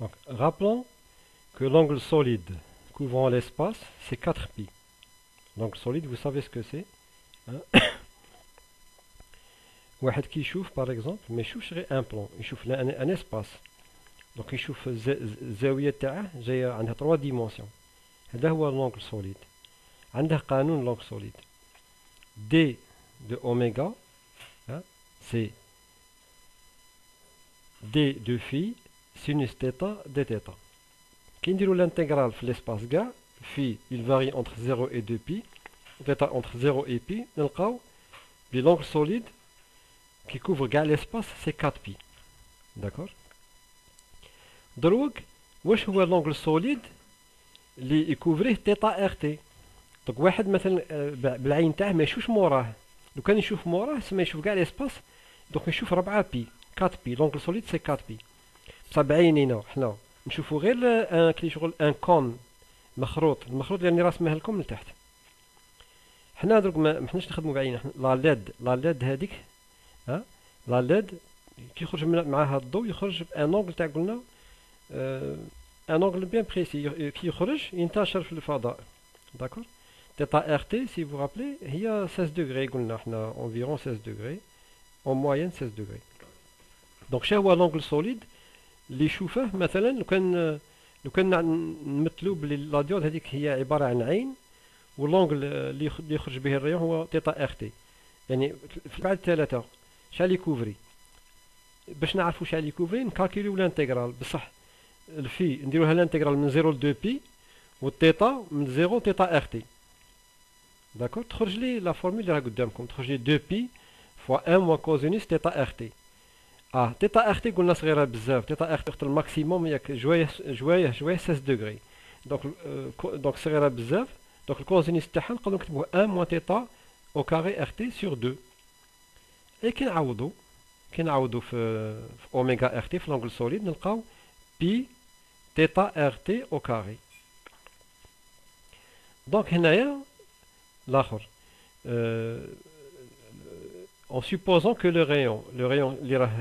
Donc, rappelons que l'angle solide couvrant l'espace, c'est 4π. L'angle solide, vous savez ce que c'est. Hein. واحد كيشوف par exemple ما يشوفش غير ان بلون، يشوف ان اسباس. دونك يشوف الزاويه تاعه جايه عندها 3 ديمونسيون. هذا هو لونغل سوليد. عنده قانون لونغل سوليد دي دو اوميغا سي دي دو في سينوس تيتا دي تيتا. كي نديرو لانتيغرال في ليسباس كاع في il varie entre 0 et 2 pi تيتا entre 0 et pi نلقاو بلي لونغل سوليد qui couvre كاع l'espace c'est 4 pi. D'accord. دروك واش هو لونغل سوليد اللي يكوفريه تيتا ار تي. دونك واحد مثلا بالعين تاعه ما يشوفش موراه، لو كان يشوف موراه سما يشوف كاع l'espace دونك يشوف 4 بي 4 بي. لونغل سوليد سي 4 بي. بصح بعينينا حنا نشوفوا غير ان كلي شغل ان كون مخروط. المخروط اللي راسمه لكم لتحت. حنا دروك ما حناش نخدموا بعيننا. لا ليد هذيك ها لا ليد كي يخرج معاها الضوء يخرج بان اونغل تاع قلنا ان اونغل بيان بريسي. كي يخرج ينتشر في الفضاء. داكور. تيتا ار تي سي فو رابلي هي 16 دوغري قلنا حنا انفيرون 16 دوغري اون موين 16 دوغري. دونك شنو هو لونغل سوليد اللي يشوفه مثلا لو كان نمثلو بلي لا ديود هذيك هي عباره عن عين واللونغل اللي يخرج به الريون هو تيتا ار تي. يعني بعد ثلاثة شحال يكوفري. باش نعرفوا شحال يكوفري نكالكيليو لانتيغرال بصح الفي نديروها لانتيغرال من 0 ل 2 بي والتيتا من 0 تيتا ار تي. داكور. تخرج لي لا فورمول اللي راه قدامكم، تخرج لي 2 بي فوا 1 موان كوزينوس تيتا ار تي. تيتا ار تي قلنا صغيره بزاف. تيتا ار تي وقت الماكسيموم ياك جوايه 16 دوغري. دونك صغيره بزاف. دونك الكوزينوس تاعها نقدروا نكتبوه 1 موان تيتا au carré RT sur 2. Et كي نعوضو في اوميغا RT في l'angle solide نلقاو بي تيتا RT au carré. دونك هنايا الاخر en supposant que le rayon اللي راه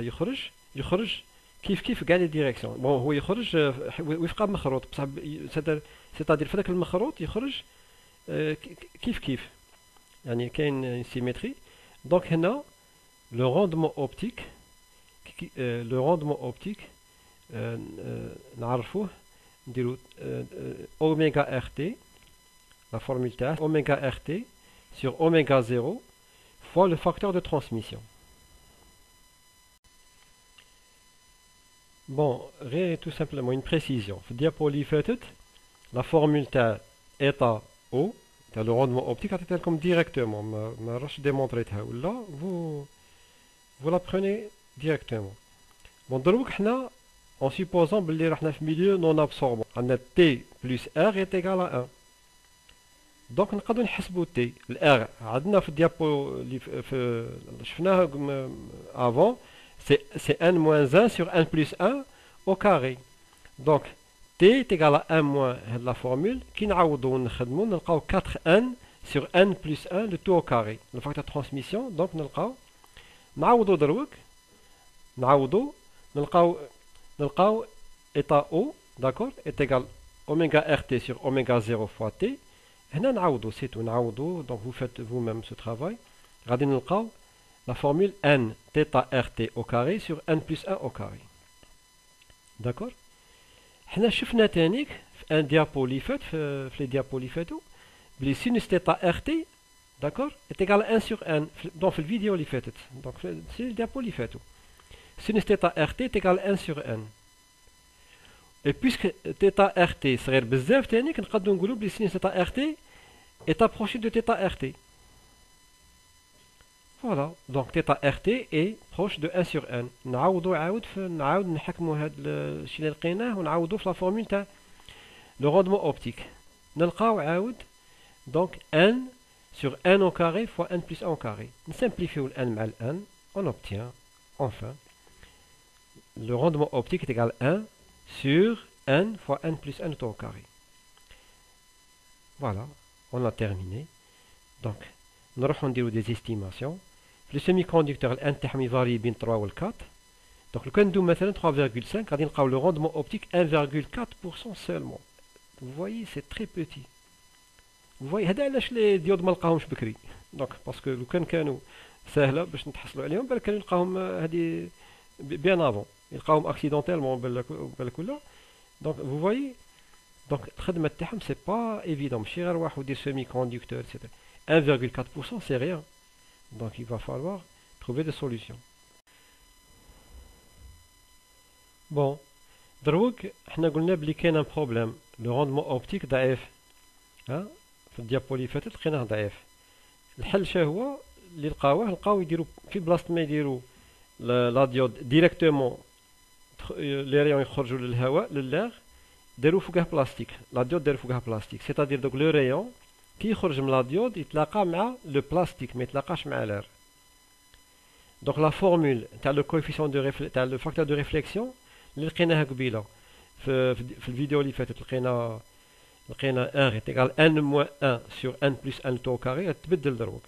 يخرج كيف كاع لي ديريكسيون. بون هو يخرج وفق مخروط بصح سيتادير في داك المخروط يخرج كيف يعني كاين سيمتري. دونك هنا لو روندمون اوبتيك نعرفوه نديرو اوميغا ار تي. لا فورمول تاعه اوميغا ار تي sur اوميغا 0 fois le facteur de transmission. Bon, غير tout simplement une précision. في الديابو اللي فاتت لا فورمول تاع ايتا او تاع لو روندمون اوبتيك عطيتها لكم ديريكتومون. ما راش ديمونطريتها ولا vous la prenez directement. بون دروك حنا en supposant بلي راحنا في ميليو نون ابسوربون عندنا تي بلس ار est égal à 1. دونك نقدروا نحسبوا تي الار عندنا في الديابو اللي في شفناها افون سي ان موان 1 sur 1 plus 1 au carré. دونك t est égal à 1 moins هاد لا فورمول كي نعوضو ونخدمو نلقاو 4n sur n plus 1 le tout au carré le facteur de transmission. دونك نعوضو دروك نلقاو état O d'accord est égal oméga rt sur oméga 0 fois t. هنا نعوضو سيتو نعوضو. دونك vous faites vous-même ce travail. غادي نلقاو la formule n θ rt au carré sur n plus 1 au carré. d'accord. حنا شفنا تانيك في ان ديابو اللي فات في لي ديابو اللي فاتو بلي سينوس تيتا ار تي داكور est égal à 1 sur n. دونك في الفيديو اللي فاتت دونك في الديابو اللي فاتو سينوس تيتا ار تي est égal à 1 sur n. et puisque تيتا ار تي صغير بزاف تانيك نقدروا نقولوا بلي سينوس تيتا ار تي est approché de تيتا ار تي. Voilà, donc θ rt est proche de 1 sur n. نعاود نحكموا هاد الشيء اللي لقيناه ونعاودو في لا فورمول تاع لو روندمون اوبتيك. نلقاو عاود دونك n sur n au carré fois n plus 1 au carré. نسامبليفيو n مع n on obtient enfin le rendement optique est égal à 1 sur n fois n plus 1 au carré. Voilà, on a terminé. Donc نروحو نديرو des estimations. في السيمي كوندكتور الان تاعهم يفاري بين 3 و 4. دونك لو كان ندو مثلا 3,5 غادي نلقاو لو روندمون اوبتيك 1,4% سولمون. Vous voyez, c'est très petit. Vous voyez, هذا علاش لي ديود ما لقاهمش بكري. دونك باسكو لو كانوا ساهله باش نتحصلوا عليهم، بل كانوا نلقاهم هذه بيان افون، يلقاهم اكسيدونتيلمون بالك ولا. دونك vous voyez، دونك الخدمه تاعهم سي با ايفيدون، ماشي غير واحد يدير سيمي كوندكتور سيتي 1,4% سي ريان. دونك il va falloir trouver des solutions. بون دروك حنا قلنا بلي كاين ان بروبليم، لو روندمون اوبتيك ضعيف. ها في الديابو اللي فاتت لقيناه ضعيف. الحل شا هو اللي لقاو يديروا في بلاصه ما يديروا لا ديود ديريكتومون لي ريون يخرجوا للهواء للاغ، داروا فوقها بلاستيك. لا ديود داروا فوقها بلاستيك، سيتادير دوك لو ريون كي يخرج من لا ديود يتلاقى مع لو بلاستيك، ما يتلاقاش مع لير. دونك لا فورمول تاع لو كويفيسيون دو تاع لو فاكتور دو ريفليكسيون اللي لقيناها قبيله في الفيديو اللي فاتت، لقينا ان égal n moins 1 sur n plus n tout au carré. تبدل دروك.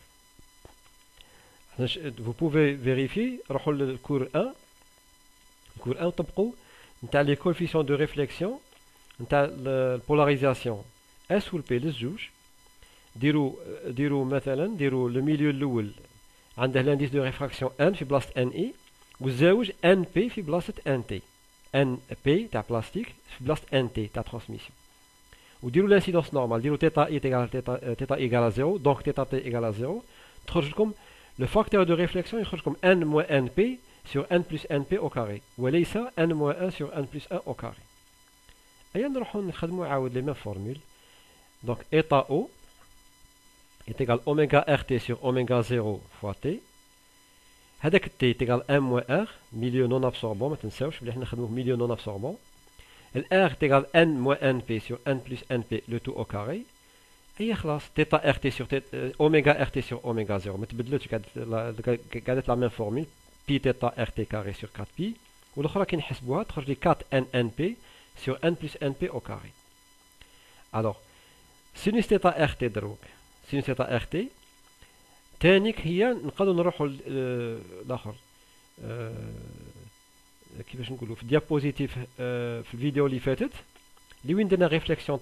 vous pouvez vérifier، روحوا للكور 1 طبقوا نتاع لي كوفيسيون دو ريفليكسيون نتاع البولاريزاسيون اس و بي للزوج. ديروا مثلا ديروا لو ميليو الاول عنده لانديس دو ريفراكسيون ان في بلاصه ان اي، والزاوج ان بي في بلاصه ان تي، ان بي تاع بلاستيك في بلاصه ان تي تاع ترانسميسيون. وديروا لانسيدونس نورمال، ديروا تيتا اي تيغال تيتا ايغال 0، دونك تيتا تي ايغال 0، تخرج لكم لو فاكتور دو ريفليكسيون يخرج لكم ان موان ان بي sur n plus np au carré، وليس n moins 1 sur n plus 1 au carré. ايا نروحو نخدمو عاود لي ميم فورمول. دونك ايتا او est égal oméga rt sur oméga 0 fois t. هذاك t est égal 1 moins r، milieu non absorbant، ما تنساوش بلي حنا نخدموه milieu non absorbant. ال r est égal n moins np sur n plus np le tout au carré. هي خلاص تيتا rt sur oméga rt sur oméga 0 ما تبدلتش، قعدت لا ميم فورمول بي تيتا ار تي كاري سور 4 بي، والاخرى كي نحسبوها تخرج لي 4 ان ان بي سور ان بلس ان بي او كاري. الوغ سينوس تيتا ار تي دروك، سينوس تيتا ار تي تانيك هي نقدروا نروحوا الاخر كيفاش نقولوا في الديابوزيتيف في الفيديو اللي فاتت، اللي وين درنا ريفليكسيون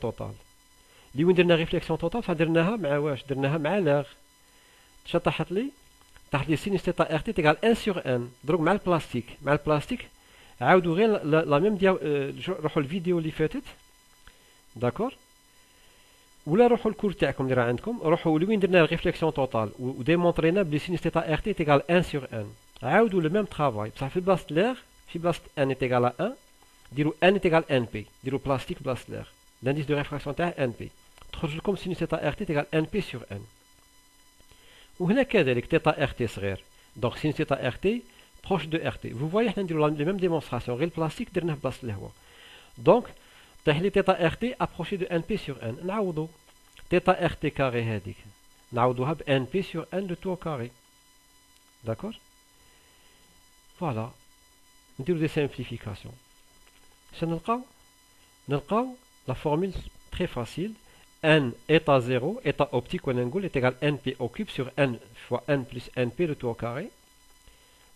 توتال، درناها مع واش؟ درناها مع لاغ. شطحت لي سينوس تيتا ار تي تيغال 1 سور ان. دروك مع البلاستيك عاودوا غير لا ميم روحوا الفيديو اللي فاتت، داكور، ولا روحوا الكور تاعكم اللي راه عندكم، روحوا لوين درنا ريفليكسيون توتال وديمونطرينا بلي سينوس تيتا ار تي تيغال 1 سور ان. عاودوا لو ميم ترافاي بصح في بلاصه لاغ، في بلاصه ان تيغال 1 ديروا ان تيغال ان بي، ديروا بلاستيك بلاصه لاغ، لانديس دو ريفراكسيون تاع ان بي، تخرج لكم سينوس تيتا ار تي تيغال ان بي سور ان. وهنا كذلك تيتا ار تي صغير، دونك سينوس تيتا ار تي بروش دو ار تي. فو فوايي حنا نديرو لي ميم ديمونستراسيون، غير البلاستيك درناه في بلاصه الهواء. دونك طيح لي تيتا ار تي ابروشي دو ان بي سور ان. نعوضو تيتا ار تي كاري هذيك نعوضوها ب ان بي سور ان دو تو كاري، داكور. فوالا نديرو دي سامبليفيكاسيون. شنو نلقاو لا فورمول تري فاسيل. n état 0 état optique ونقول est égal np au cube sur n fois n plus np le tout au carré.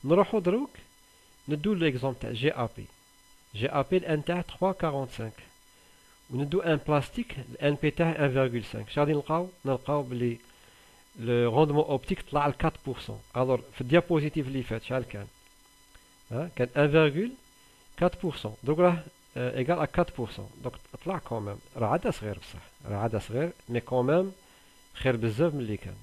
نروحو دروك ندو ليكزومبل تاع جي ا بي الان تاع 3.45 وندو ان بلاستيك الان بي تاع 1.5. شغادي نلقاو بلي لو روندمون اوبتيك طلع ل 4%. الور في الديابوزيتيف اللي فات شحال كان؟ كان 1.4%، دروك راه ايغال ا 4%. دونك طلع كوميم، راه عاد صغير بصح، راه عاد صغير مي كوميم خير بزاف من اللي كان.